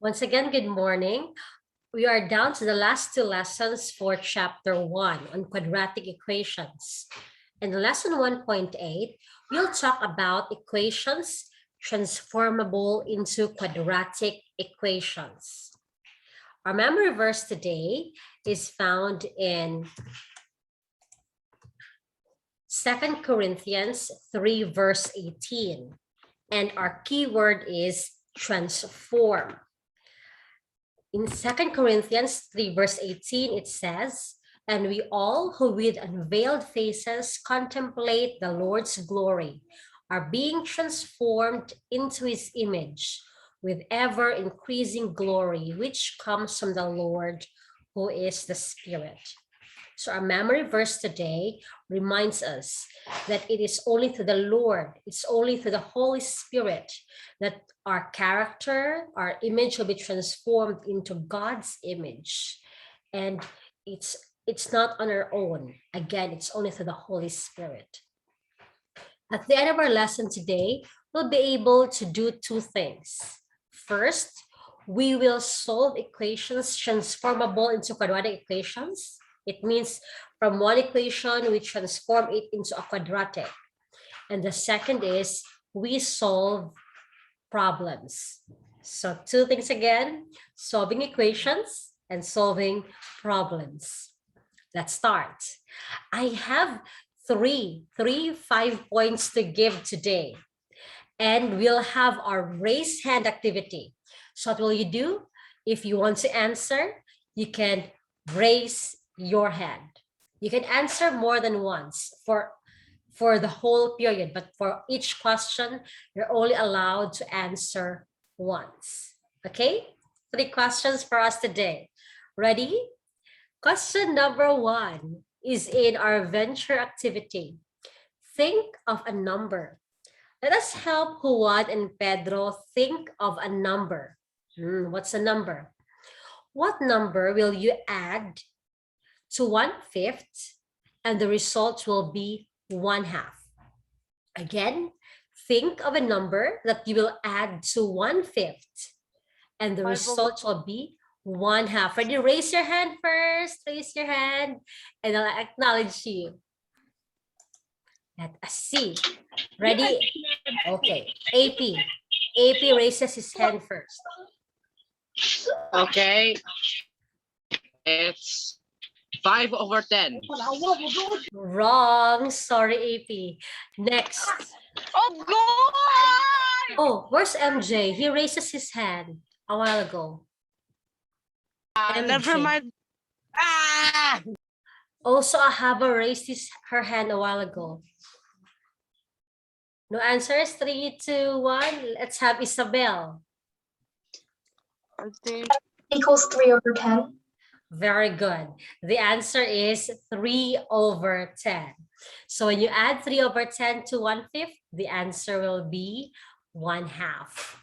Once again, good morning. We are down to the last two lessons for chapter 1 on quadratic equations. In lesson 1.8, we'll talk about equations transformable into quadratic equations. Our memory verse today is found in 2 Corinthians 3 verse 18, and our keyword is transform. In 2 Corinthians 3 verse 18, it says, "And we all who with unveiled faces contemplate the Lord's glory are being transformed into his image with ever increasing glory, which comes from the Lord who is the Spirit." So our memory verse today reminds us that it is only through the Lord, it's only through the Holy Spirit that our character, our image will be transformed into God's image. And it's not on our own. Again, it's only through the Holy Spirit. At the end of our lesson today, we'll be able to do two things. First, we will solve equations transformable into quadratic equations. It means from one equation, we transform it into a quadratic. And the second is we solve problems. So two things again, solving equations and solving problems. Let's start. I have three 5 points to give today. And we'll have our raise hand activity. So what will you do? If you want to answer, you can raise your hand. You can answer more than once for the whole period, but for each question, you're only allowed to answer once. Okay? 3 questions for us today. Ready? Question number 1 is in our venture activity. Think of a number. Let us help Juan and Pedro think of a number. What's a number? What number will you add to 1/5, and the result will be 1/2. Again, think of a number that you will add to 1/5, and the result will be 1/2. Ready? Raise your hand first. Raise your hand, and I'll acknowledge you. Let us see. Ready? Okay. AP raises his hand first. Okay. It's 5/10. Wrong. Sorry, AP. Next. Oh, God! Oh, where's MJ? He raises his hand a while ago. Never mind. Also, Ahaba raised her hand a while ago. No answers? 3, 2, 1. Let's have Isabel. I think Equals 3/10. Very good. The answer is 3/10. So when you add 3/10 to 1/5, the answer will be 1/2.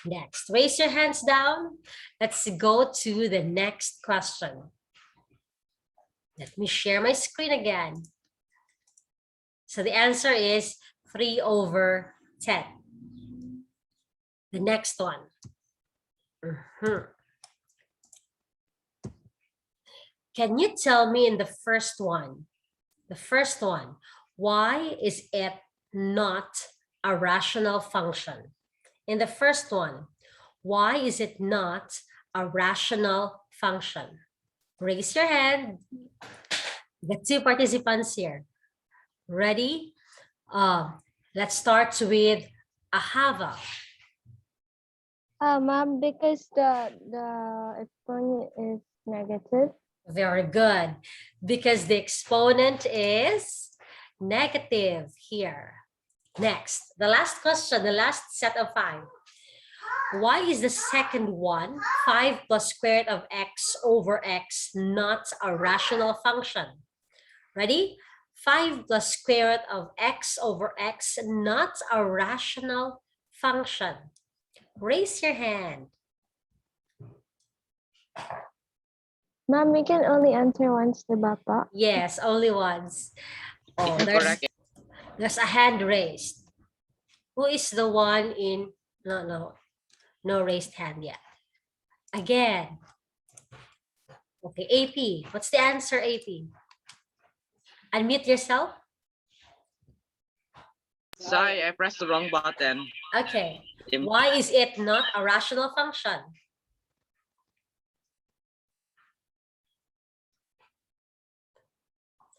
Next, raise your hands down. Let's go to the next question. Let me share my screen again. So the answer is 3/10. The next one. Can you tell me in the first one, why is it not a rational function? In the first one, why is it not a rational function? Raise your hand. The 2 participants here. Ready? Let's start with Ahava. Ma'am, because the exponent is negative. Very good. Because the exponent is negative here. Next, the last question, the last set of 5. Why is the second one, 5 plus square root of x over x, not a rational function? Ready? 5 plus square root of x over x, not a rational function. Raise your hand. Ma'am, we can only answer once, diba po? Yes, only once. Oh, correct. there's a hand raised. Who is the one in? No raised hand yet. Again. Okay, AP. What's the answer, AP? Unmute yourself. Sorry, I pressed the wrong button. Okay. Why is it not a rational function?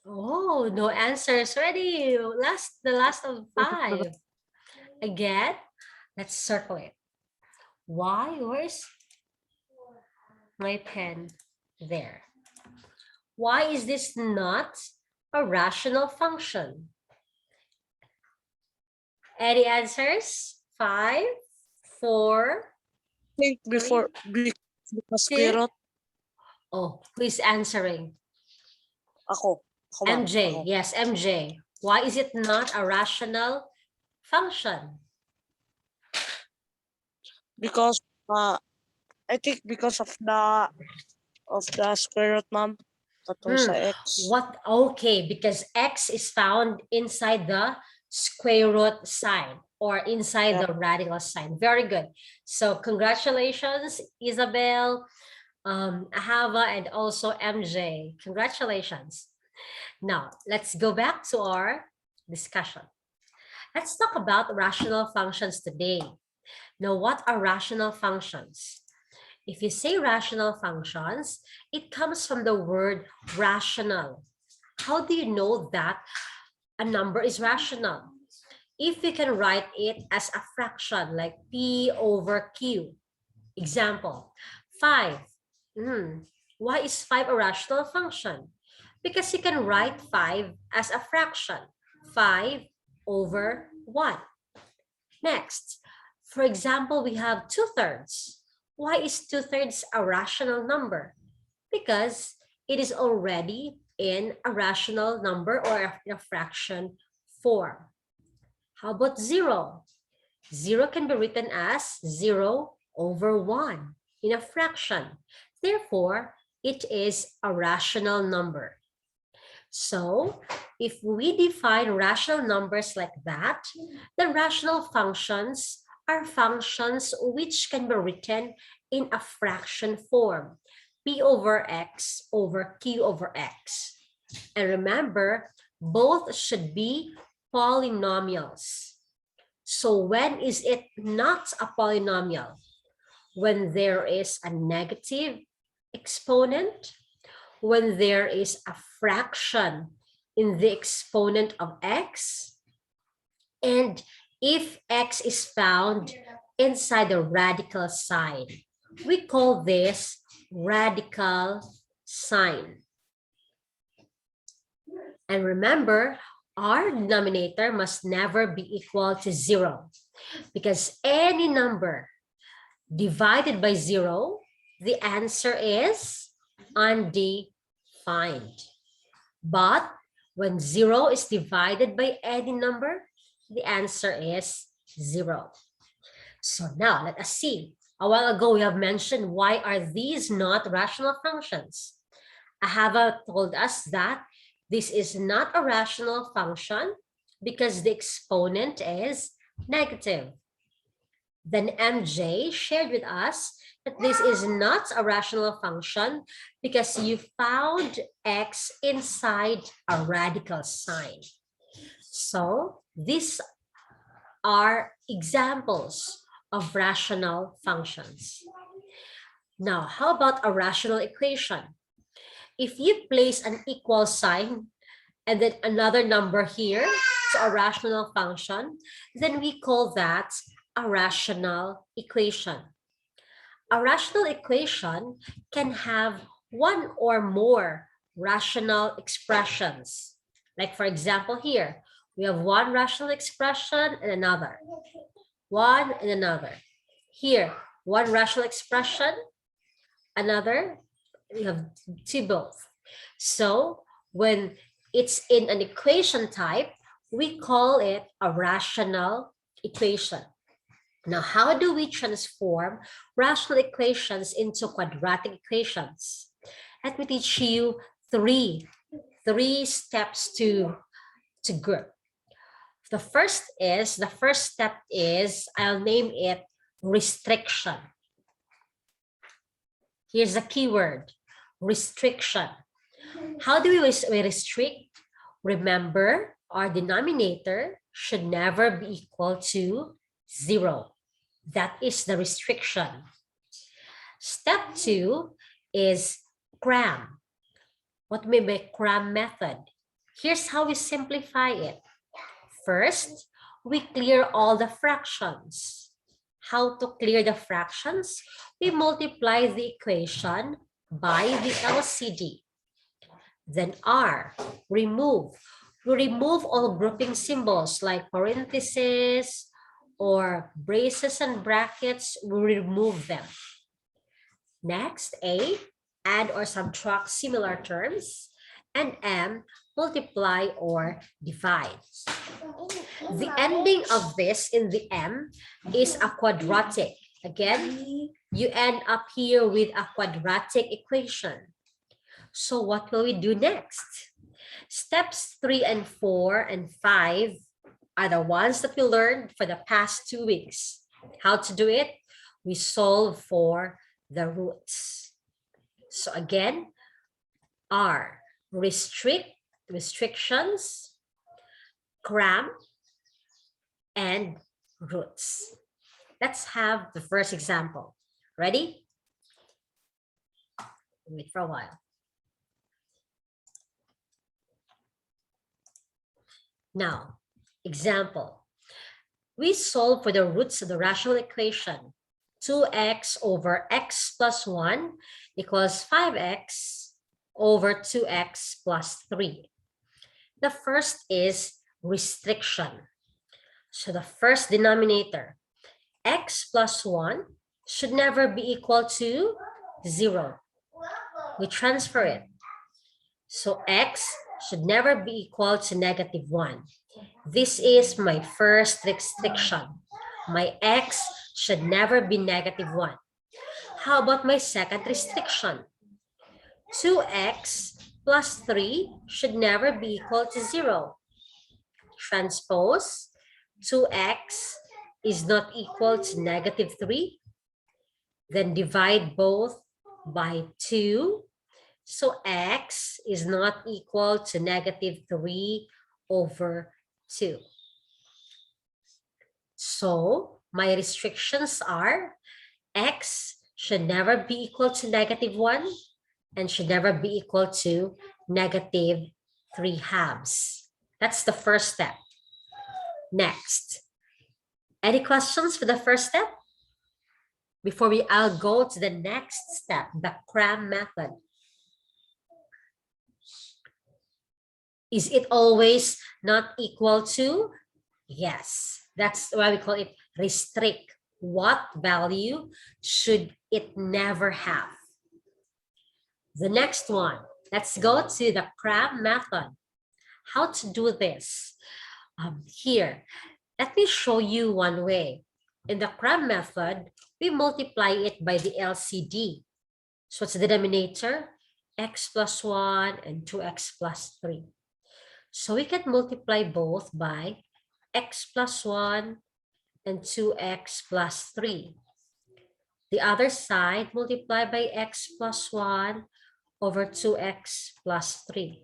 Oh, no answers. Ready. The last of 5. Again, let's circle it. Why? Where's my pen? There. Why is this not a rational function? Any answers? 5, 4. Think before because Two. square root Oh, who is answering? ako. Ako ma'am. MJ. Ako. Yes, MJ. Why is it not a rational function? Because I think because of the square root, ma'am. Patong sa x. What? Okay, because x is found inside the square root sign or inside the radical sign. Very good. So congratulations, Isabel, Ahava, and also MJ. Congratulations. Now, let's go back to our discussion. Let's talk about rational functions today. Now, what are rational functions? If you say rational functions, it comes from the word rational. How do you know that a number is rational? If you can write it as a fraction like P over Q. Example, 5. Why is 5 a rational function? Because you can write 5 as a fraction, 5 over 1. Next, for example, we have 2/3. Why is 2/3 a rational number? Because it is already in a rational number or in a fraction form. How about 0? 0 can be written as 0 over 1 in a fraction. Therefore, it is a rational number. So, if we define rational numbers like that, the rational functions are functions which can be written in a fraction form, P over X over Q over X. And remember, both should be polynomials. So when is it not a polynomial? When there is a negative exponent, when there is a fraction in the exponent of x, and if x is found inside the radical sign. We call this radical sign. And remember, our denominator must never be equal to 0, because any number divided by 0, the answer is undefined. But when 0 is divided by any number, the answer is 0. So now let us see. A while ago, we have mentioned why are these not rational functions. Ahava told us that this is not a rational function because the exponent is negative. Then MJ shared with us that this is not a rational function because you found x inside a radical sign. So these are examples of rational functions. Now, how about a rational equation? If you place an equal sign and then another number here, so a rational function, then we call that a rational equation. A rational equation can have one or more rational expressions. Like for example here, we have one rational expression and another. One and another. Here, one rational expression, another, we have two both. So when it's in an equation type, we call it a rational equation. Now, how do we transform rational equations into quadratic equations? Let me teach you three steps to group. The first step is, I'll name it restriction. Here's the keyword, restriction. How do we restrict? Remember, our denominator should never be equal to 0. That is the restriction. Step 2 is cram. What we by cram method? Here's how we simplify it. First, we clear all the fractions. How to clear the fractions? We multiply the equation by the LCD. Then R, remove. We remove all grouping symbols like parentheses or braces and brackets. We remove them. Next, A, add or subtract similar terms. And M, multiply or divide. The ending of this in the M is a quadratic. Again, you end up here with a quadratic equation. So what will we do next? Steps 3 and 4 and 5 are the ones that we learned for the past 2 weeks. How to do it? We solve for the roots. So again, R, restrictions, cram, and roots. Let's have the first example. Ready? Wait for a while. Now, example. We solve for the roots of the rational equation. 2x over x plus 1 equals 5x over 2x plus 3. The first is restriction. So the first denominator, x plus 1, should never be equal to 0. We transfer it. So x should never be equal to -1. This is my first restriction. My x should never be -1. How about my second restriction? 2x plus 3 should never be equal to 0. Transpose, 2x is not equal to -3. Then divide both by 2. So x is not equal to -3 over 2. So my restrictions are x should never be equal to -1 and should never be equal to -3/2. That's the first step. Next, any questions for the first step? Before I'll go to the next step, the cram method. Is it always not equal to? Yes, that's why we call it restrict. What value should it never have? The next one, let's go to the cram method. How to do this? Here, let me show you one way. In the cram method, we multiply it by the LCD. So it's the denominator, x plus 1 and 2x plus 3. So we can multiply both by x plus 1 and 2x plus 3. The other side, multiply by x plus 1 over 2x plus 3.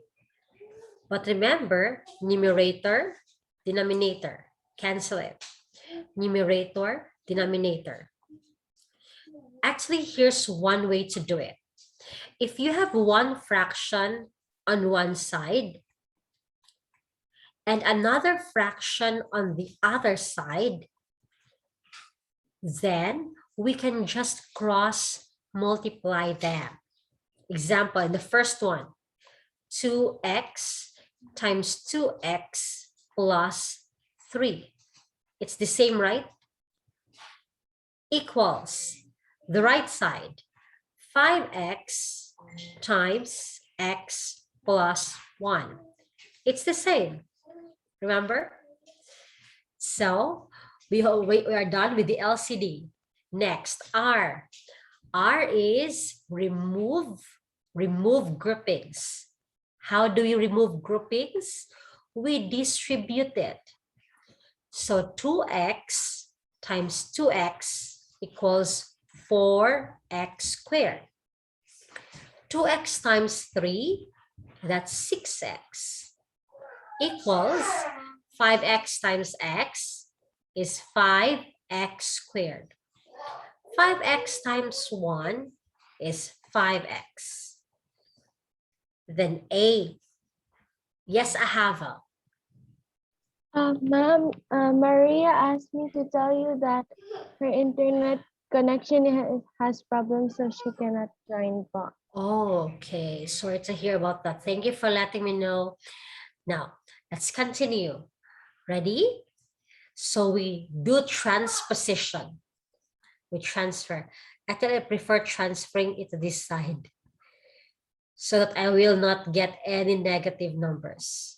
But remember, numerator, denominator, cancel it. Numerator, denominator. Actually, here's one way to do it. If you have one fraction on one side and another fraction on the other side, then we can just cross multiply them. Example, in the first one, 2x times 2x plus 3. It's the same, right? Equals the right side, 5x times x plus 1. It's the same, remember? So we are done with the LCD. Next, R. R is remove groupings. How do we remove groupings? We distribute it. So 2x times 2x equals 4x squared. 2x times 3, that's 6x, equals 5x times x is 5x squared. 5x times 1 is 5x. Then A. Yes, Ahava. Ma'am, Maria asked me to tell you that her internet connection has problems, so she cannot join po. Okay, sorry to hear about that. Thank you for letting me know. Now, let's continue. Ready? So we do transposition. We transfer. Actually, I prefer transferring it to this side so that I will not get any negative numbers.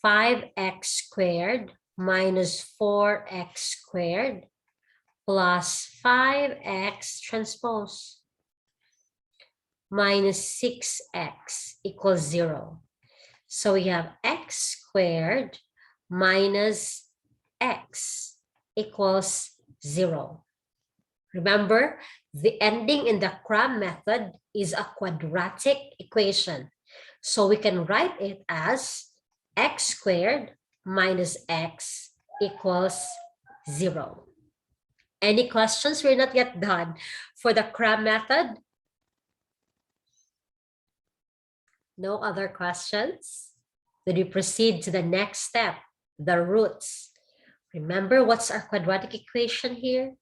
5x squared minus 4x squared plus 5x transpose minus 6x equals 0. So we have x squared minus x equals 0. Remember, the ending in the Cram method is a quadratic equation. So we can write it as x squared minus x equals 0. Any questions? We're not yet done. For the Cram method? No other questions? Then we proceed to the next step, the roots. Remember, what's our quadratic equation here?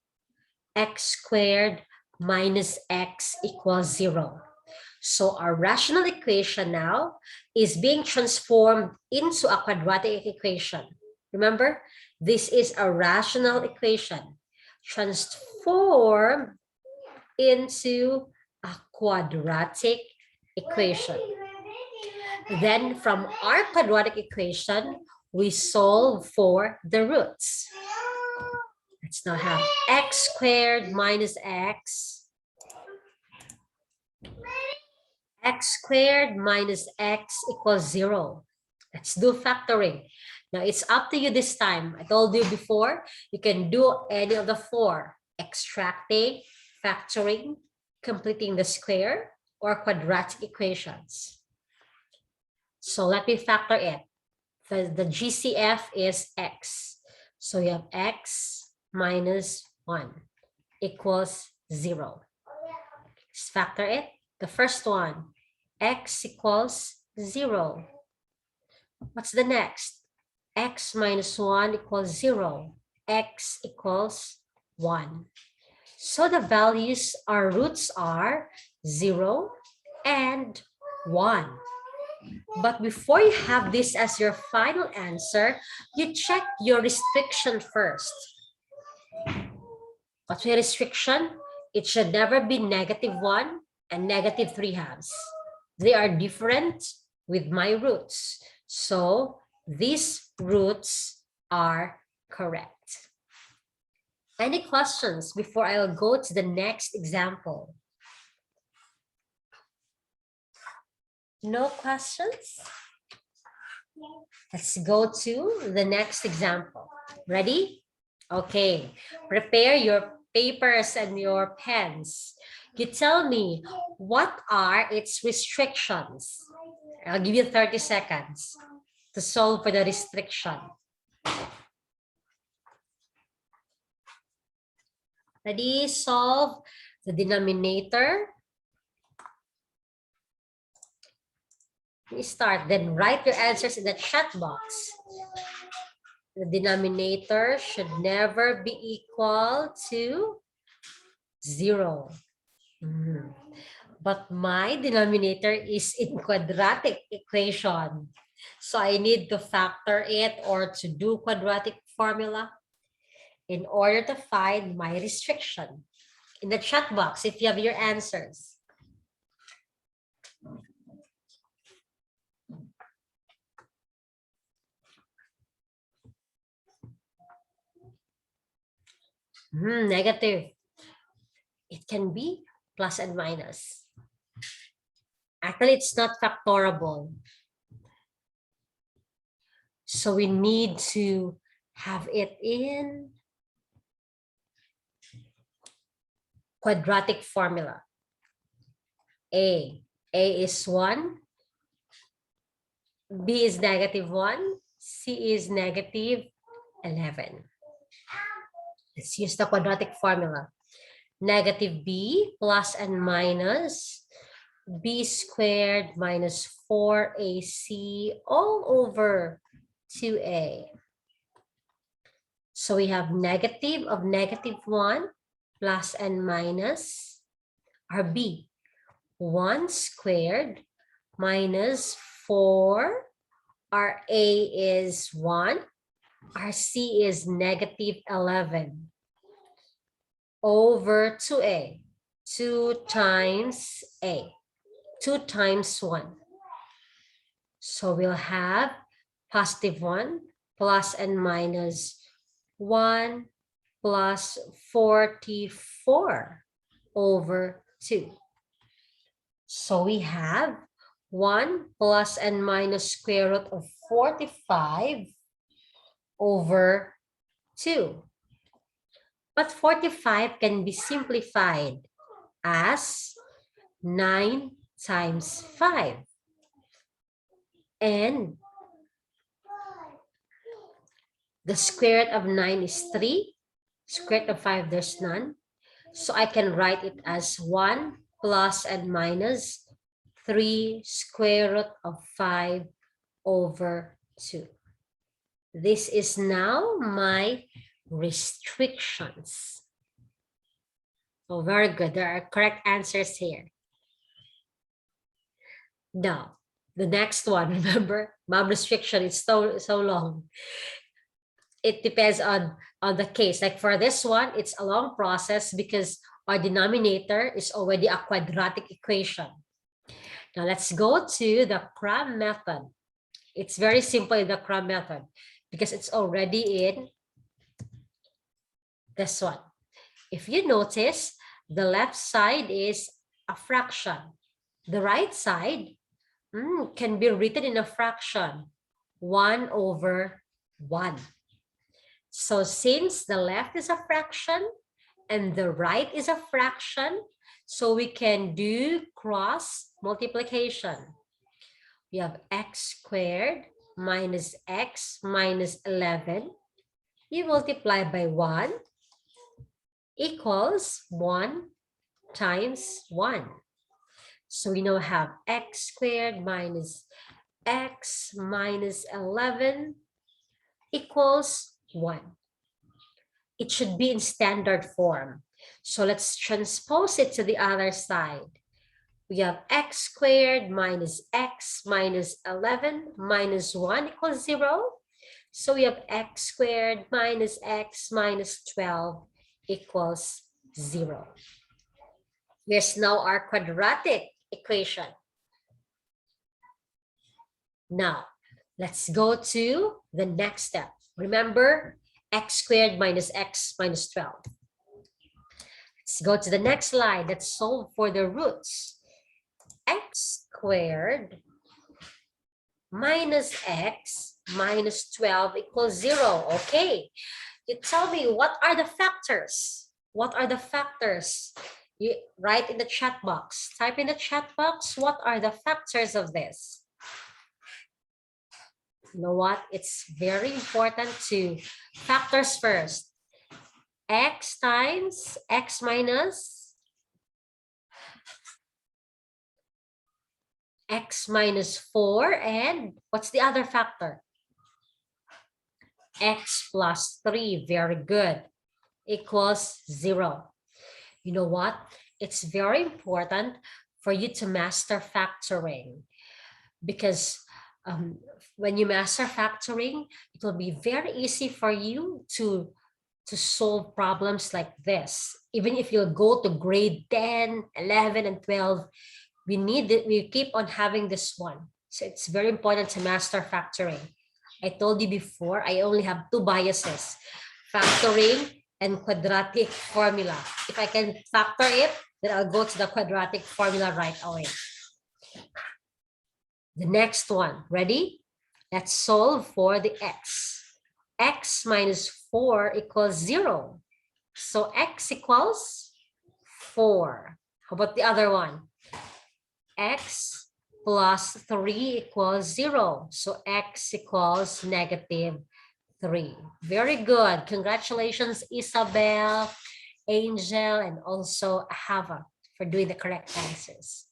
X squared minus x equals 0. So our rational equation now is being transformed into a quadratic equation. Remember, this is a rational equation transformed into a quadratic equation. Then from our quadratic equation, we solve for the roots. Let's now have x squared minus x. X squared minus x equals 0. Let's do factoring. Now it's up to you this time. I told you before, you can do any of the 4. Extracting, factoring, completing the square, or quadratic equations. So let me factor it. The GCF is x. So you have x minus 1 equals 0. Let's factor it. The first one, x equals 0. What's the next? X minus 1 equals 0. X equals 1. So the values, our roots are 0 and 1. But before you have this as your final answer, you check your restriction first. What's your restriction? It should never be -1 and -3/2. They are different with my roots. So these roots are correct. Any questions before I'll go to the next example? No questions? Let's go to the next example. Ready? Okay, prepare your papers and your pens. You tell me, what are its restrictions? I'll give you 30 seconds to solve for the restriction. Ready? Solve the denominator. We start, then write your answers in the chat box. The denominator should never be equal to 0. But my denominator is in quadratic equation. So I need to factor it or to do quadratic formula in order to find my restriction. In the chat box, if you have your answers. Negative. It can be plus and minus. Actually, it's not factorable. So we need to have it in quadratic formula. A. A is 1, B is -1, C is -11. Let's use the quadratic formula. Negative B plus and minus B squared minus 4AC all over 2A. So we have negative of -1 plus and minus our B. 1 squared minus 4. Our A is 1. Our C is -11 over 2A. 2 times A. 2 times 1. So we'll have +1 plus and minus 1 plus 44 over 2. So we have 1 plus and minus square root of 45 over 2. But 45 can be simplified as 9 times 5. And the square root of 9 is 3. Square root of 5, there's none. So I can write it as 1 plus and minus 3 square root of 5 over 2. This is now my restrictions. Oh, very good. There are correct answers here. Now, the next one, remember, mom restriction is so long. It depends on the case. Like for this one, it's a long process because our denominator is already a quadratic equation. Now let's go to the Cram method. It's very simple in the Cram method because it's already in this one. If you notice, the left side is a fraction. The right side can be written in a fraction, 1 over 1. So since the left is a fraction and the right is a fraction, so we can do cross multiplication. We have x squared minus x minus 11. You multiply by 1 equals 1 times 1. So we now have x squared minus x minus 11 equals 1. It should be in standard form. So let's transpose it to the other side. We have x squared minus x minus 11 minus 1 equals 0. So we have x squared minus x minus 12 equals 0. Here's now our quadratic equation. Now, let's go to the next step. Remember, x squared minus x minus 12. Let's go to the next slide. Let's solve for the roots. X squared minus x minus 12 equals 0. Okay, you tell me, what are the factors? What are the factors? You write in the chat box. Type in the chat box, what are the factors of this? You know what? It's very important to factors first. X times x minus x minus 4, and what's the other factor? X plus 3, very good, equals 0. You know what? It's very important for you to master factoring because when you master factoring, it will be very easy for you to solve problems like this. Even if you go to grade 10, 11, and 12, we keep on having this one. So it's very important to master factoring. I told you before, I only have 2 biases, factoring and quadratic formula. If I can factor it, then I'll go to the quadratic formula right away. The next one, ready? Let's solve for the x. X minus 4 equals 0. So x equals 4. How about the other one? x plus 3 equals 0. So x equals negative 3. Very good. Congratulations, Isabel, Angel, and also Hava for doing the correct answers.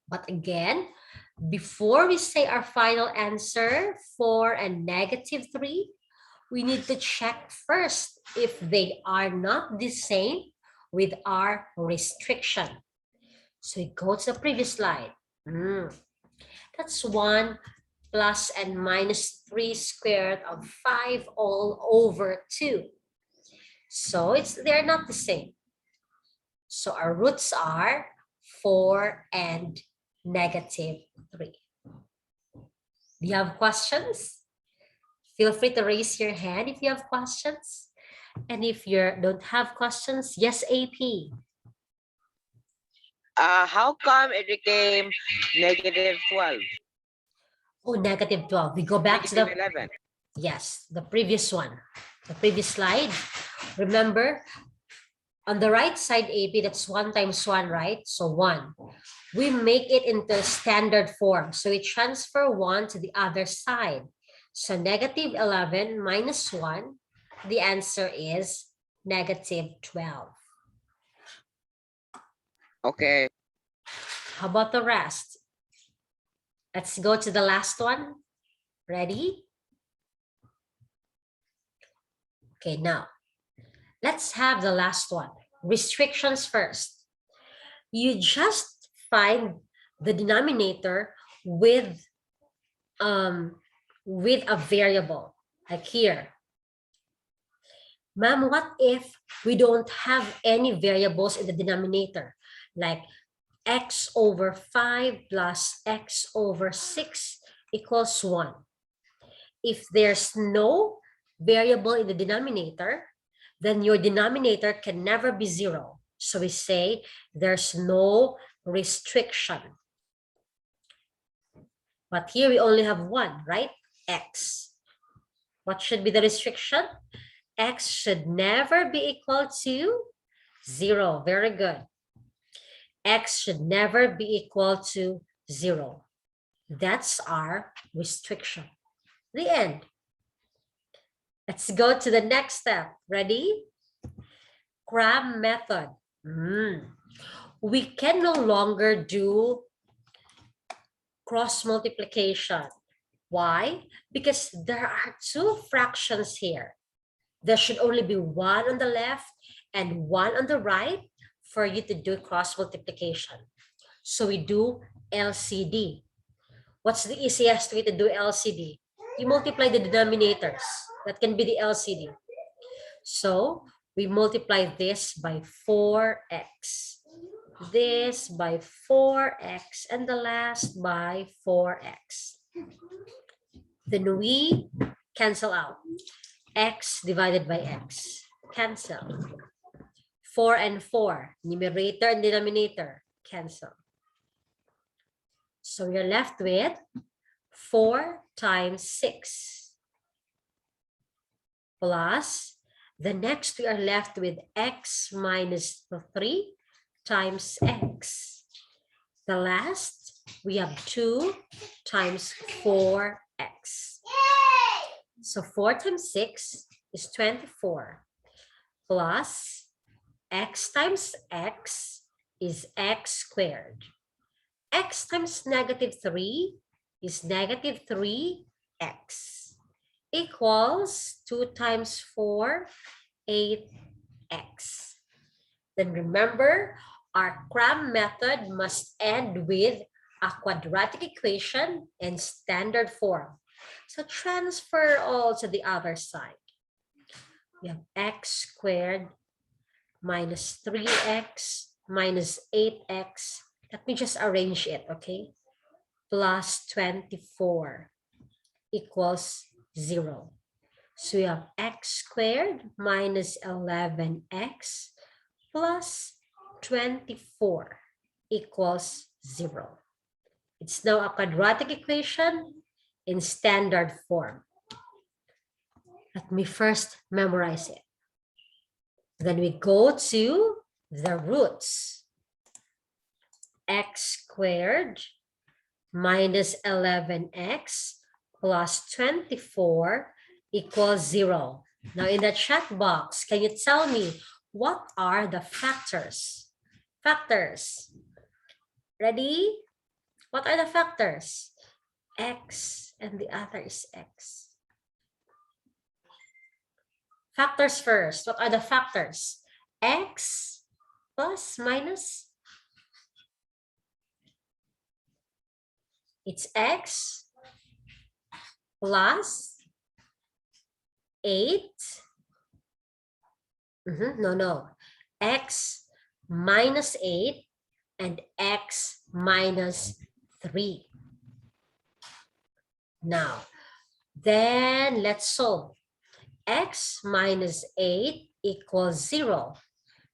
But again, before we say our final answer, 4 and negative 3, we need to check first if they are not the same with our restriction. So we go to the previous slide. That's 1 plus and minus 3 squared of 5 all over 2. So they're not the same. So our roots are 4 and negative 3. Do you have questions? Feel free to raise your hand if you have questions. And if you don't have questions, yes, AP. How come it became negative 12? Oh, negative 12. We go back to the, Negative 11. yes, the previous one, the previous slide. Remember, on the right side, AP, that's 1 times 1, right? So 1. We make it into standard form. So we transfer 1 to the other side. So negative 11 minus 1, the answer is negative 12. Okay. How about the rest? Let's go to the last one. Ready? Okay, now let's have the last one. Restrictions first. You just find the denominator with a variable, like here. Ma'am, what if we don't have any variables in the denominator? Like x over 5 plus x over 6 equals 1. If there's no variable in the denominator, then your denominator can never be 0. So we say there's no restriction. But here we only have 1, right? X. What should be the restriction? X should never be equal to 0. Very good. X should never be equal to 0. That's our restriction. The end. Let's go to the next step. Ready? Crab method. We can no longer do cross multiplication. Why? Because there are 2 fractions here. There should only be 1 on the left and 1 on the right for you to do cross multiplication. So we do LCD. What's the easiest way to do LCD? You multiply the denominators. That can be the LCD. So we multiply this by 4x, this by 4x, and the last by 4x. Then we cancel out. X divided by x. Cancel. 4 and 4. Numerator and denominator. Cancel. So you're left with 4 times 6. Plus, the next we are left with x minus 3 times x. The last, we have 2 times 4x. So 4 times 6 is 24, plus x times x is x squared. X times negative 3 is negative 3x, equals 2 times 4, 8x. Then remember, our crab method must end with a quadratic equation in standard form. So transfer all to the other side. We have x squared minus 3x minus 8x. Let me just arrange it, okay? Plus 24 equals 0. So we have x squared minus 11x plus 24 equals 0. It's now a quadratic equation in standard form. Let me first memorize it. Then we go to the roots. x squared minus 11x plus 24 equals 0. Now in the chat box, can you tell me what are the factors? Factors. Ready? What are the factors? X and the other is x. Factors first. What are the factors? X plus minus. It's x plus 8. No. X minus 8 and x minus 3. Now, then let's solve. X minus 8 equals 0.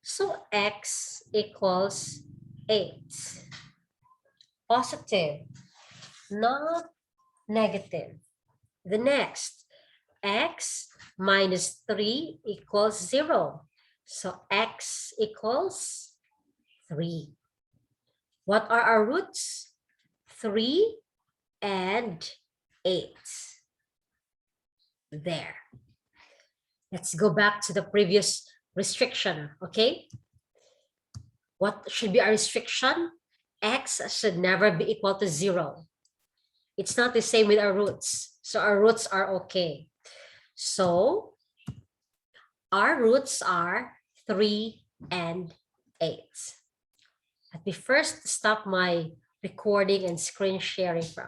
So x equals 8. Positive, not negative. The next, x minus 3 equals 0. So x equals 3. What are our roots? 3 and 8. There. Let's go back to the previous restriction, okay? What should be our restriction? X should never be equal to 0. It's not the same with our roots. So our roots are okay. So our roots are 3 and 8. Let me first stop my recording and screen sharing for